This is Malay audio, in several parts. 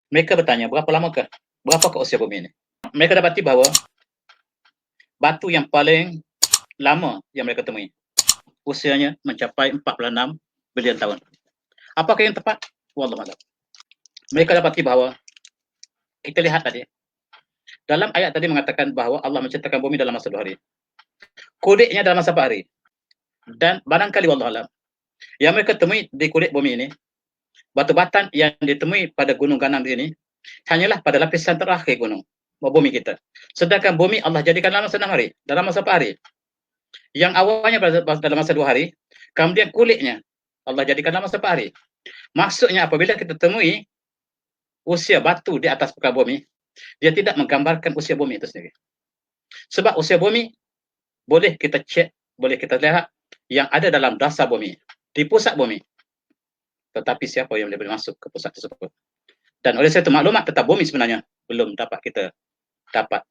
Mereka bertanya, berapakah usia bumi ini? Mereka dapati bahawa batu yang paling lama yang mereka temui, usianya mencapai 46 bilion tahun. Apakah yang tepat? Wallahualam. Mereka dapati bahawa, kita lihat tadi, dalam ayat tadi mengatakan bahawa Allah menciptakan bumi dalam masa 2 hari. Kodiknya dalam masa 4 hari. Dan barangkali wallahualam, yang mereka temui di kulit bumi ini, batu batan yang ditemui pada gunung ganang ini, hanyalah pada lapisan terakhir gunung bumi kita. Sedangkan bumi Allah jadikan dalam masa 6 hari, dalam masa 4 hari. Yang awalnya dalam masa 2 hari, kemudian kulitnya Allah jadikan dalam masa 4 hari. Maksudnya apabila kita temui usia batu di atas permukaan bumi, dia tidak menggambarkan usia bumi itu sendiri. Sebab usia bumi boleh kita cek, boleh kita lihat yang ada dalam dasar bumi, di pusat bumi. Tetapi siapa yang boleh masuk ke pusat tersebut? Dan oleh sebab itu maklumat tentang bumi sebenarnya belum dapat kita dapat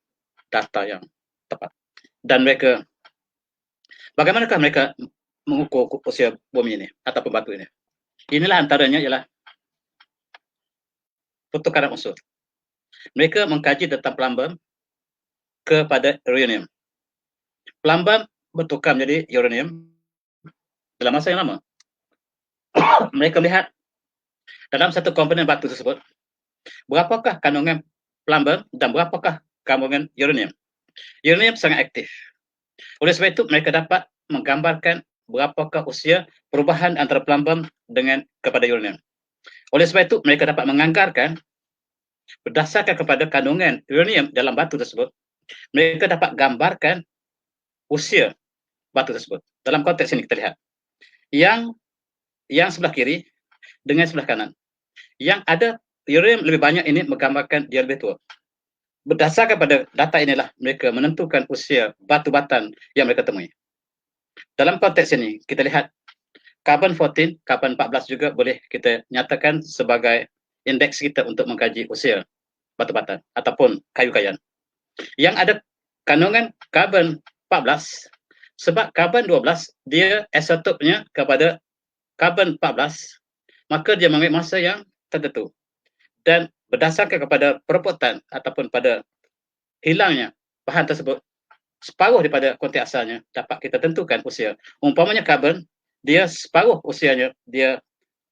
data yang tepat. Dan mereka, bagaimanakah mereka mengukur usia bumi ini ataupun batu ini? Inilah antaranya ialah pertukaran unsur. Mereka mengkaji tentang plumbum kepada uranium. Plumbum bertukar menjadi uranium dalam masa yang lama. Mereka melihat dalam satu komponen batu tersebut, berapakah kandungan plumbum dan berapakah kandungan uranium. Uranium sangat aktif. Oleh sebab itu, mereka dapat menggambarkan berapakah usia perubahan antara plumbum dengan kepada uranium. Oleh sebab itu, mereka dapat menganggarkan berdasarkan kepada kandungan uranium dalam batu tersebut, mereka dapat gambarkan usia batu tersebut. Dalam konteks ini kita lihat. Yang sebelah kiri dengan sebelah kanan. Yang ada uranium lebih banyak ini menggambarkan dia lebih tua. Berdasarkan pada data inilah mereka menentukan usia batu-batan yang mereka temui. Dalam konteks ini kita lihat carbon 14, carbon 14 juga boleh kita nyatakan sebagai indeks kita untuk mengkaji usia batu-batan ataupun kayu-kayuan. Yang ada kandungan carbon 14, sebab carbon 12 dia isotopnya kepada carbon 14, maka dia mengambil masa yang tertentu. Dan berdasarkan kepada perebutan ataupun pada hilangnya bahan tersebut, separuh daripada konteks asalnya dapat kita tentukan usia. Umpamanya karbon, dia separuh usianya, dia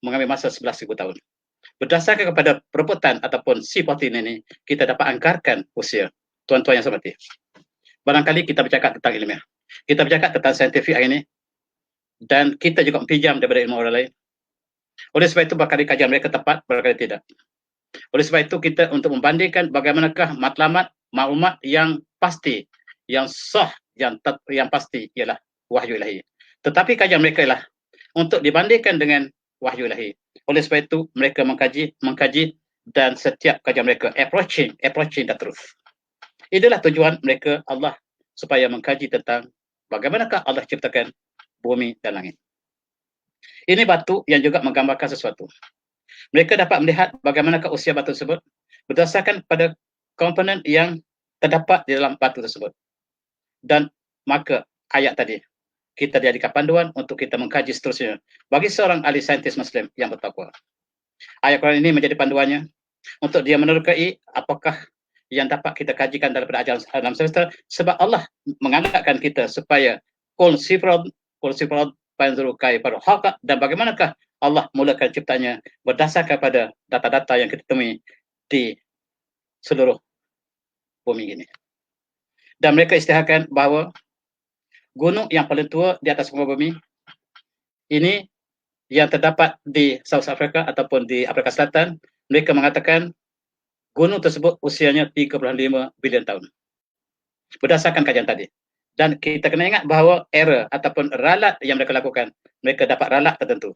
mengambil masa 11,000 tahun. Berdasarkan kepada perebutan ataupun C14 ini, kita dapat anggarkan usia. Tuan-tuan yang saya hormati, barangkali kita bercakap tentang ilmiah, kita bercakap tentang saintifik hari ini, dan kita juga pinjam daripada ilmu orang lain. Oleh sebab itu, barangkali kajian mereka tepat, barangkali tidak. Oleh sebab itu, kita untuk membandingkan bagaimanakah matlamat, maklumat yang pasti, yang sah, yang pasti ialah wahyu ilahi. Tetapi kajian mereka ialah untuk dibandingkan dengan wahyu ilahi. Oleh sebab itu, mereka mengkaji dan setiap kajian mereka approaching the truth. Inilah tujuan mereka Allah, supaya mengkaji tentang bagaimanakah Allah ciptakan bumi dan langit. Ini batu yang juga menggambarkan sesuatu. Mereka dapat melihat bagaimanakah usia batu tersebut berdasarkan pada komponen yang terdapat di dalam batu tersebut. Dan maka ayat tadi kita dijadikan panduan untuk kita mengkaji seterusnya bagi seorang ahli saintis Muslim yang bertakwa. Ayat Quran ini menjadi panduannya untuk dia menerokai apakah yang dapat kita kajikan daripada ajaran alam semesta, sebab Allah mengangkatkan kita supaya kul sifrad panzuru kaifa haqa, dan bagaimanakah Allah mulakan ciptanya berdasarkan pada data-data yang kita temui di seluruh bumi ini. Dan mereka isytiharkan bahawa gunung yang paling tua di atas muka bumi ini yang terdapat di South Africa ataupun di Afrika Selatan, mereka mengatakan gunung tersebut usianya 35 bilion tahun. Berdasarkan kajian tadi. Dan kita kena ingat bahawa era ataupun ralat yang mereka lakukan, mereka dapat ralat tertentu.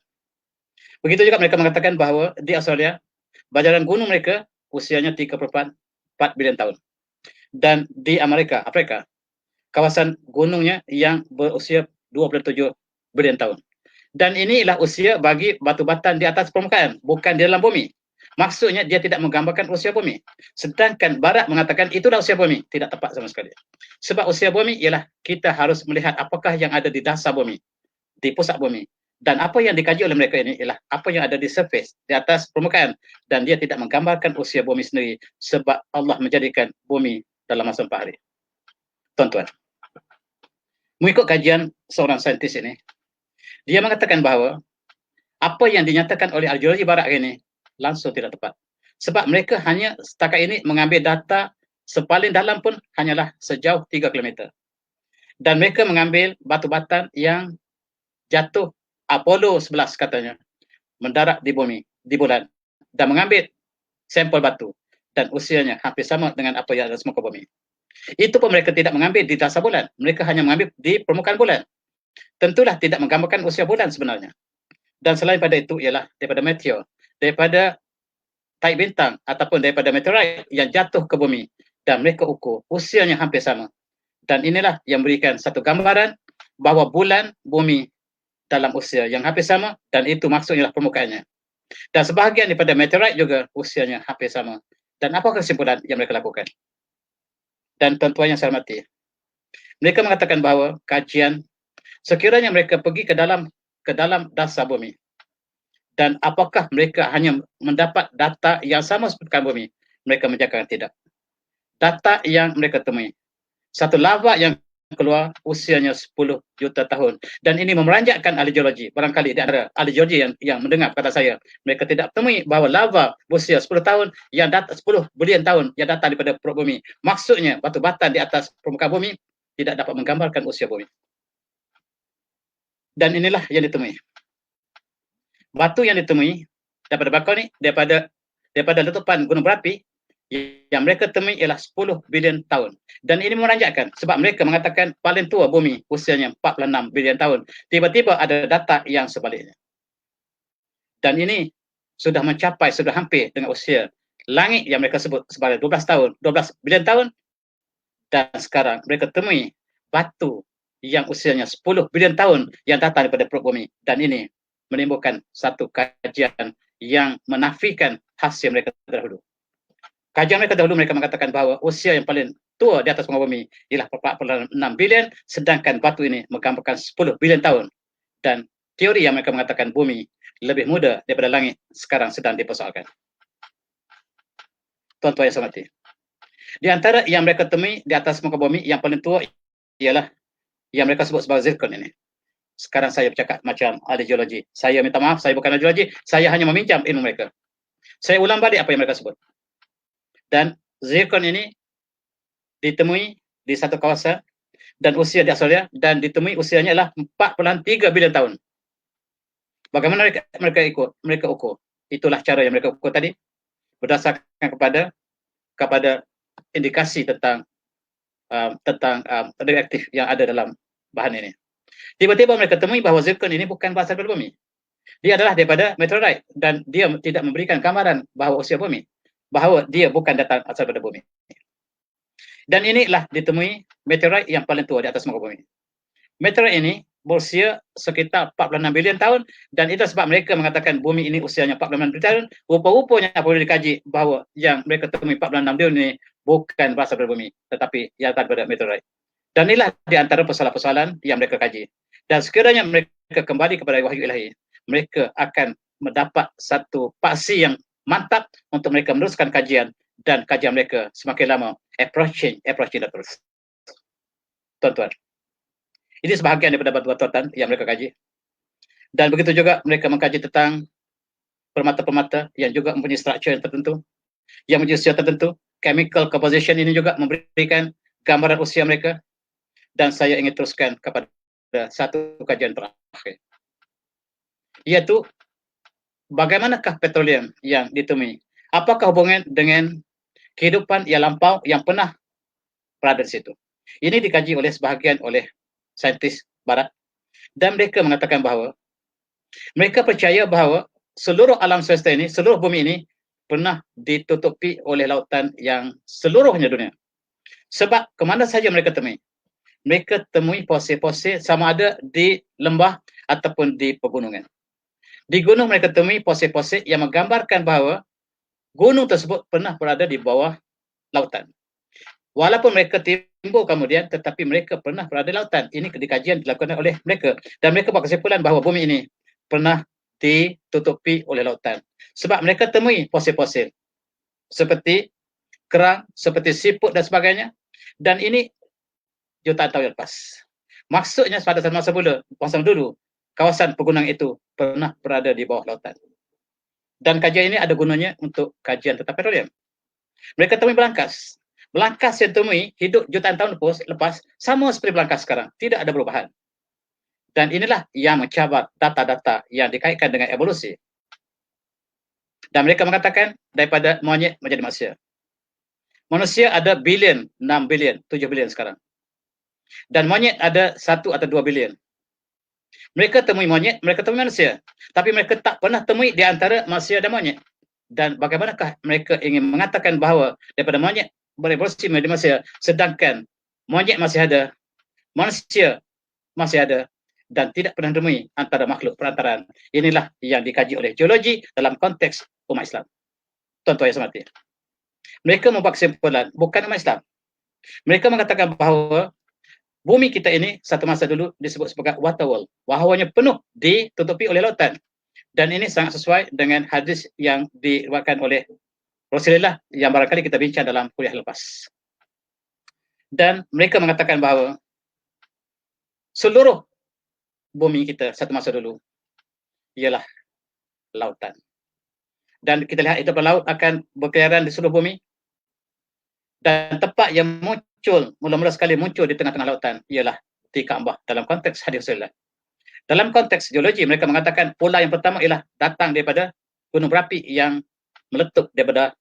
Begitu juga mereka mengatakan bahawa di Australia, bajaran gunung mereka usianya 34 bilion tahun. Dan di Afrika, kawasan gunungnya yang berusia 27 bilion tahun. Dan inilah usia bagi batu batan di atas permukaan, bukan di dalam bumi. Maksudnya dia tidak menggambarkan usia bumi. Sedangkan Barat mengatakan itulah usia bumi. Tidak tepat sama sekali. Sebab usia bumi ialah kita harus melihat apakah yang ada di dasar bumi, di pusat bumi. Dan apa yang dikaji oleh mereka ini ialah apa yang ada di surface, di atas permukaan, dan dia tidak menggambarkan usia bumi sendiri sebab Allah menjadikan bumi dalam masa 4 hari. Tuan-tuan, mengikut kajian seorang saintis ini, dia mengatakan bahawa apa yang dinyatakan oleh geologi barat ini langsung tidak tepat. Sebab mereka hanya setakat ini mengambil data sepaling dalam pun hanyalah sejauh 3 km. Dan mereka mengambil batu batan yang jatuh Apollo 11 katanya, mendarat di bumi, di bulan, dan mengambil sampel batu, dan usianya hampir sama dengan apa yang ada di muka bumi. Itu pun mereka tidak mengambil di dasar bulan, mereka hanya mengambil di permukaan bulan. Tentulah tidak menggambarkan usia bulan sebenarnya. Dan selain pada itu ialah daripada meteor, daripada taik bintang ataupun daripada meteorit yang jatuh ke bumi, dan mereka ukur usianya hampir sama. Dan inilah yang memberikan satu gambaran bahawa bulan, bumi dalam usia yang hampir sama, dan itu maksudnya permukaannya. Dan sebahagian daripada meteorit juga usianya hampir sama. Dan apa kesimpulan yang mereka lakukan? Dan tuan-tuan yang saya hormati, mereka mengatakan bahawa kajian sekiranya mereka pergi ke dalam dasar bumi, dan apakah mereka hanya mendapat data yang sama seperti bumi, mereka menjawab tidak. Data yang mereka temui, satu lava yang keluar usianya 10 juta tahun, dan ini memeranjatkan ahli geologi. Barangkali di antara ahli geologi yang mendengar kata saya, mereka tidak temui bahawa lava berusia 10 tahun yang datang 10 bilion tahun yang datang daripada perut bumi. Maksudnya batu batan di atas permukaan bumi tidak dapat menggambarkan usia bumi. Dan inilah yang ditemui. Batu yang ditemui daripada bakau ni, daripada letupan gunung berapi, yang mereka temui ialah 10 bilion tahun. Dan ini meranjakkan sebab mereka mengatakan paling tua bumi usianya 46 bilion tahun. Tiba-tiba ada data yang sebaliknya. Dan ini sudah mencapai, sudah hampir dengan usia langit yang mereka sebut sebagai 12 tahun, 12 bilion tahun. Dan sekarang mereka temui batu yang usianya 10 bilion tahun yang datang daripada perut bumi. Dan ini menimbulkan satu kajian yang menafikan hasil mereka terdahulu. Kajian mereka dahulu, mereka mengatakan bahawa usia yang paling tua di atas muka bumi ialah 46 bilion, sedangkan batu ini menggambarkan 10 bilion tahun. Dan teori yang mereka mengatakan bumi lebih muda daripada langit sekarang sedang dipersoalkan. Tuan-tuan yang saya hormati, di antara yang mereka temui di atas muka bumi yang paling tua ialah yang mereka sebut sebagai zircon ini. Sekarang saya bercakap macam ahli geologi. Saya minta maaf, saya bukan ahli geologi, saya hanya meminjam ilmu mereka. Saya ulang balik apa yang mereka sebut. Dan zircon ini ditemui di satu kawasan dan usia di Australia, dan ditemui usianya adalah 4.3 bilion tahun. Bagaimana mereka ukur? Itulah cara yang mereka ukur tadi, berdasarkan kepada indikasi tentang reaktif yang ada dalam bahan ini. Tiba-tiba mereka temui bahawa zircon ini bukan berasal dari bumi. Dia adalah daripada meteorit, dan dia tidak memberikan gambaran bahawa usia bumi, bahawa dia bukan datang asal dari bumi. Dan inilah ditemui meteorit yang paling tua di atas muka bumi. Meteorit ini berusia sekitar 46 bilion tahun, dan itu sebab mereka mengatakan bumi ini usianya 46 bilion tahun. Rupa-rupanya boleh dikaji bahawa yang mereka temui 46 bilion ini bukan berasal dari bumi, tetapi yang datang daripada meteorit. Dan inilah di antara persoalan-persoalan yang mereka kaji. Dan sekiranya mereka kembali kepada wahyu ilahi, mereka akan mendapat satu paksi yang mantap untuk mereka meneruskan kajian, dan kajian mereka semakin lama approaching terus. Tuan-tuan, ini sebahagian daripada batu-batuan yang mereka kaji. Dan begitu juga mereka mengkaji tentang permata-permata yang juga mempunyai struktur yang tertentu, yang mempunyai usia tertentu. Chemical composition ini juga memberikan gambaran usia mereka. Dan saya ingin teruskan kepada satu kajian terakhir, iaitu bagaimanakah petroleum yang ditemui? Apakah hubungan dengan kehidupan yang lampau yang pernah berada di situ? Ini dikaji oleh sebahagian oleh saintis barat, dan mereka mengatakan bahawa mereka percaya bahawa seluruh alam semesta ini, seluruh bumi ini pernah ditutupi oleh lautan yang seluruhnya dunia. Sebab kemana saja mereka temui? Mereka temui fosil-fosil sama ada di lembah ataupun di pegunungan. Di gunung mereka temui fosil-fosil yang menggambarkan bahawa gunung tersebut pernah berada di bawah lautan. Walaupun mereka timbul kemudian, tetapi mereka pernah berada di lautan. Ini kajian dilakukan oleh mereka. Dan mereka buat kesimpulan bahawa bumi ini pernah ditutupi oleh lautan. Sebab mereka temui fosil-fosil seperti kerang, seperti siput dan sebagainya. Dan ini jutaan tahun yang lepas. Maksudnya pada masa dulu, kawasan pegunungan itu pernah berada di bawah lautan. Dan kajian ini ada gunanya untuk kajian tentang petroleum. Mereka temui belangkas. Belangkas yang temui hidup jutaan tahun lepas sama seperti belangkas sekarang. Tidak ada perubahan. Dan inilah yang mencabar data-data yang dikaitkan dengan evolusi. Dan mereka mengatakan daripada monyet menjadi manusia. Manusia ada bilion, 6 bilion, 7 bilion sekarang. Dan monyet ada 1 atau 2 bilion. Mereka temui monyet, mereka temui manusia. Tapi mereka tak pernah temui di antara manusia dan monyet. Dan bagaimanakah mereka ingin mengatakan bahawa daripada monyet berevolusi menjadi manusia, sedangkan monyet masih ada, manusia masih ada, dan tidak pernah temui antara makhluk perantaraan. Inilah yang dikaji oleh geologi dalam konteks umat Islam. Tuan-tuan yang saya hormati. Mereka membuat kesimpulan, bukan umat Islam. Mereka mengatakan bahawa bumi kita ini satu masa dulu disebut sebagai water world. Wahawanya penuh ditutupi oleh lautan. Dan ini sangat sesuai dengan hadis yang diriwayatkan oleh Rasulullah yang barangkali kita bincang dalam kuliah lepas. Dan mereka mengatakan bahawa seluruh bumi kita satu masa dulu ialah lautan. Dan kita lihat itu laut akan berkeliaran di seluruh bumi. Dan tempat yang muncul, mula-mula sekali muncul di tengah-tengah lautan ialah di Kaabah dalam konteks hadis Rasulullah. Dalam konteks geologi, mereka mengatakan pola yang pertama ialah datang daripada gunung berapi yang meletup daripada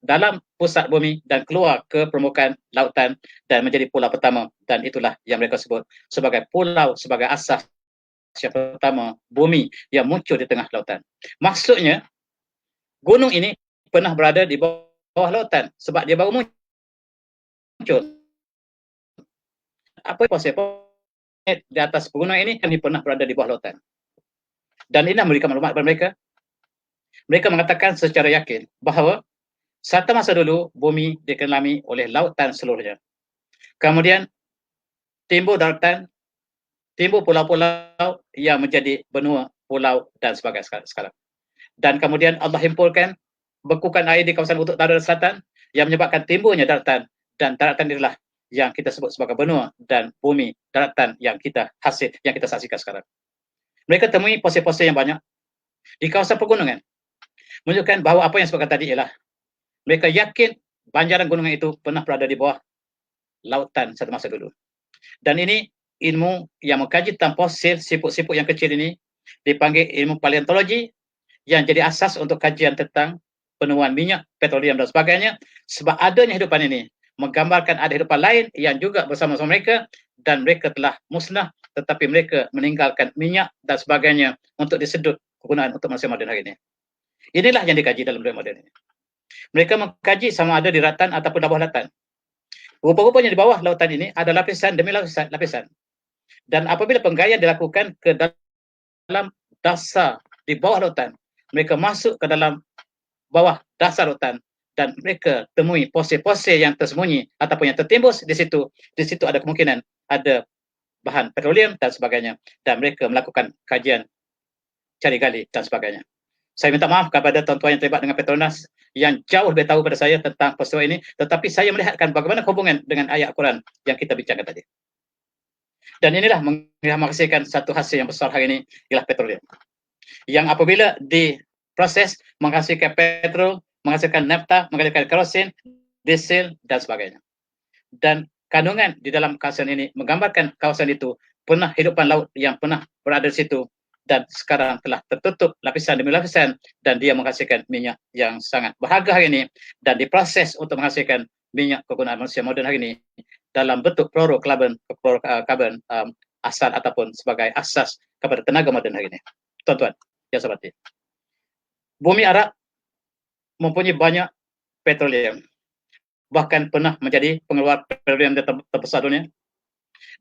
dalam pusat bumi dan keluar ke permukaan lautan dan menjadi pulau pertama. Dan itulah yang mereka sebut sebagai pulau, sebagai asas yang pertama bumi yang muncul di tengah lautan. Maksudnya, gunung ini pernah berada di bawah lautan sebab dia baru muncul. Apa fosil di atas pegunungan ini kan dia pernah berada di bawah lautan. Dan ini memberikan maklumat kepada mereka. Mereka mengatakan secara yakin bahawa satu masa dulu bumi dikenali oleh lautan seluruhnya. Kemudian timbul daratan, timbul pulau-pulau yang menjadi benua, pulau dan sebagainya sekarang. Dan kemudian Allah himpunkan bekukan air di kawasan utara dan selatan yang menyebabkan timbulnya daratan. Dan daratan inilah yang kita sebut sebagai benua dan bumi daratan yang kita saksikan sekarang. Mereka temui fosil-fosil yang banyak di kawasan pegunungan. Menunjukkan bahawa apa yang sebutkan tadi ialah mereka yakin banjaran gunungan itu pernah berada di bawah lautan satu masa dulu. Dan ini ilmu yang mengkaji tentang fosil siput-siput yang kecil ini dipanggil ilmu paleontologi yang jadi asas untuk kajian tentang penemuan minyak, petroleum dan sebagainya. Sebab adanya hidupan ini menggambarkan ada hidupan lain yang juga bersama-sama mereka dan mereka telah musnah tetapi mereka meninggalkan minyak dan sebagainya untuk disedut kegunaan untuk manusia moden hari ini. Inilah yang dikaji dalam dunia moden ini. Mereka mengkaji sama ada di daratan ataupun di bawah lautan. Rupa-rupanya di bawah lautan ini ada lapisan demi lapisan. Dan apabila penggayaan dilakukan ke dalam dasar di bawah lautan, mereka masuk ke dalam bawah dasar lautan dan mereka temui fosil-fosil yang tersembunyi ataupun yang tertimbus di situ. Di situ ada kemungkinan ada bahan petroleum dan sebagainya. Dan mereka melakukan kajian cari gali dan sebagainya. Saya minta maaf kepada tuan-tuan yang terlibat dengan Petronas yang jauh lebih tahu pada saya tentang peristiwa ini, tetapi saya melihatkan bagaimana hubungan dengan ayat Quran yang kita bincangkan tadi. Dan inilah menghasilkan satu hasil yang besar hari ini, ialah petroleum. Yang apabila diproses menghasilkan petrol, menghasilkan nafta, menghasilkan kerosin, diesel dan sebagainya. Dan kandungan di dalam kawasan ini menggambarkan kawasan itu pernah hidupan laut yang pernah berada di situ dan sekarang telah tertutup lapisan demi lapisan dan dia menghasilkan minyak yang sangat berharga hari ini dan diproses untuk menghasilkan minyak kegunaan manusia moden hari ini dalam bentuk fluorokarbon asal ataupun sebagai asas kepada tenaga moden hari ini. Tuan-tuan yang saya hormati, bumi Arab mempunyai banyak petroleum, bahkan pernah menjadi pengeluar petroleum terbesar dunia,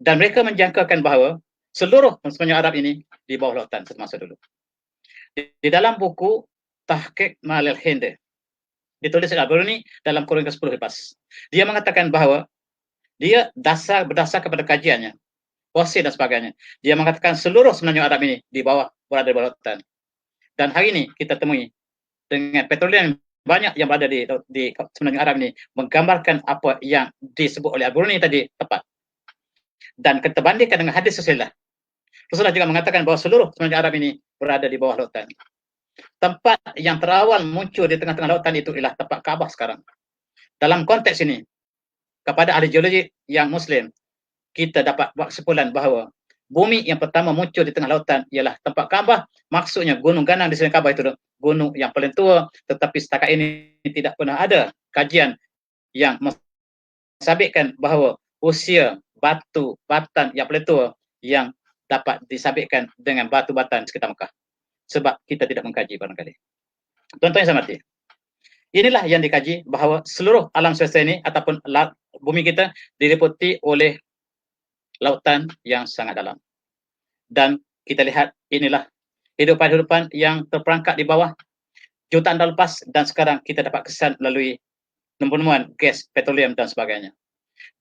dan mereka menjangkakan bahawa seluruh semenanjung Arab ini di bawah lautan semasa dulu. Di dalam buku Tahqiq Ma'al Hind ditulis oleh Al-Biruni dalam kurun ke-10 lepas. Dia mengatakan bahawa dia berdasar kepada kajiannya fosil dan sebagainya. Dia mengatakan seluruh semenanjung Arab ini berada di bawah lautan. Dan hari ini kita temui dengan petroleum banyak yang berada di semenanjung Arab ini menggambarkan apa yang disebut oleh Al-Bruni tadi tepat. Dan kita bandingkan dengan hadis Rasulullah. Rasulullah juga mengatakan bahawa seluruh semenanjung Arab ini berada di bawah lautan. Tempat yang terawal muncul di tengah-tengah lautan itu ialah tempat Kaabah sekarang. Dalam konteks ini, kepada ahli geologi yang Muslim, kita dapat buat kesimpulan bahawa bumi yang pertama muncul di tengah lautan ialah tempat Kaabah. Maksudnya gunung ganang di sini Kaabah itu gunung yang paling tua, tetapi setakat ini tidak pernah ada kajian yang mensabitkan bahawa usia batu batan yang paling tua yang dapat disabitkan dengan batu batan sekitar Mekah. Sebab kita tidak mengkaji barangkali. Tuan-tuan yang saya hormati, inilah yang dikaji bahawa seluruh alam semesta ini ataupun bumi kita diliputi oleh lautan yang sangat dalam. Dan kita lihat inilah kehidupan yang terperangkap di bawah jutaan tahun lepas, dan sekarang kita dapat kesan melalui penemuan gas, petroleum dan sebagainya.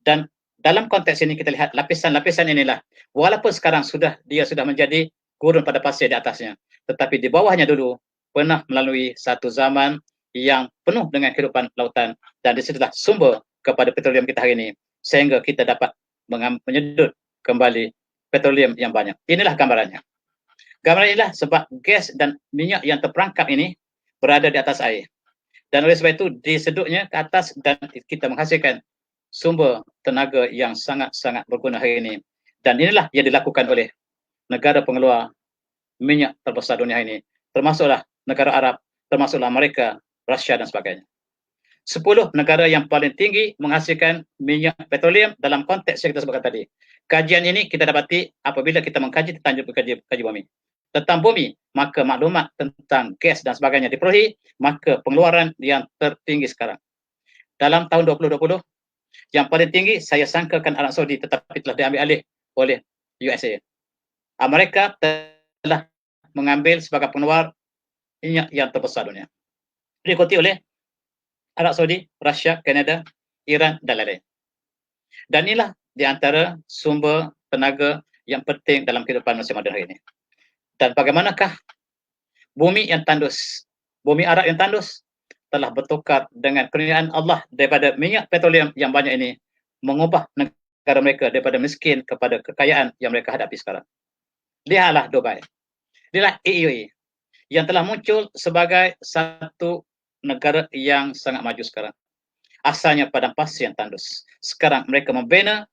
Dan dalam konteks ini kita lihat lapisan-lapisan inilah, walaupun sekarang dia sudah menjadi gurun pada pasir di atasnya, tetapi di bawahnya dulu pernah melalui satu zaman yang penuh dengan kehidupan lautan, dan disitulah sumber kepada petroleum kita hari ini, sehingga kita dapat menyedut kembali petroleum yang banyak. Inilah gambarannya. Gambaran inilah sebab gas dan minyak yang terperangkap ini berada di atas air. Dan oleh sebab itu disedutnya ke atas dan kita menghasilkan sumber tenaga yang sangat-sangat berguna hari ini. Dan inilah yang dilakukan oleh negara pengeluar minyak terbesar dunia ini, termasuklah negara Arab, termasuklah Amerika, Rusia dan sebagainya. 10 negara yang paling tinggi menghasilkan minyak petroleum dalam konteks yang kita sebutkan tadi. Kajian ini kita dapati apabila kita mengkaji tentang kaji bumi. Tentang bumi, maka maklumat tentang gas dan sebagainya diperolehi, maka pengeluaran yang tertinggi sekarang. Dalam tahun 2020, yang paling tinggi saya sangkakan Arab Saudi, tetapi telah diambil alih oleh USA. Amerika telah mengambil sebagai pengeluar minyak yang terbesar dunia, diikuti oleh Arab Saudi, Rusia, Kanada, Iran dan lain-lain. Dan inilah di antara sumber tenaga yang penting dalam kehidupan manusia moden hari ini. Dan bagaimanakah bumi yang tandus, bumi Arab yang tandus telah bertukar dengan kurniaan Allah daripada minyak petroleum yang banyak ini, mengubah negara mereka daripada miskin kepada kekayaan yang mereka hadapi sekarang. Lihatlah Dubai, lihatlah UAE yang telah muncul sebagai satu negara yang sangat maju sekarang. Asalnya padang pasir yang tandus. Sekarang mereka membina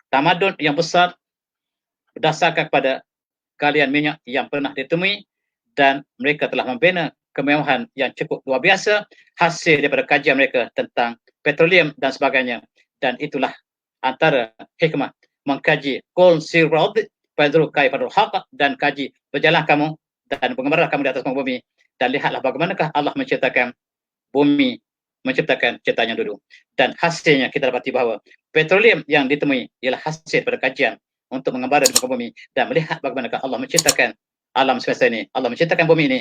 tamadun yang besar berdasarkan kepada galian minyak yang pernah ditemui, dan mereka telah membina kemewahan yang cukup luar biasa hasil daripada kajian mereka tentang petroleum dan sebagainya. Dan itulah antara hikmah mengkaji Qul Sirul Fadru Kaifarul Haq, dan kaji berjalan kamu dan bergembarlah kamu di atas bumi, dan lihatlah bagaimanakah Allah menciptakan bumi, menciptakan ciptaannya dulu. Dan hasilnya kita dapati bahawa petroleum yang ditemui ialah hasil pada kajian untuk mengembara di muka bumi, dan melihat bagaimanakah Allah menciptakan alam semesta ini, Allah menciptakan bumi ini,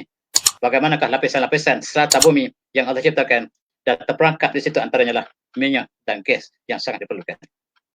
bagaimanakah lapisan-lapisan strata bumi yang Allah ciptakan, dan terperangkap di situ antaranya lah minyak dan gas yang sangat diperlukan.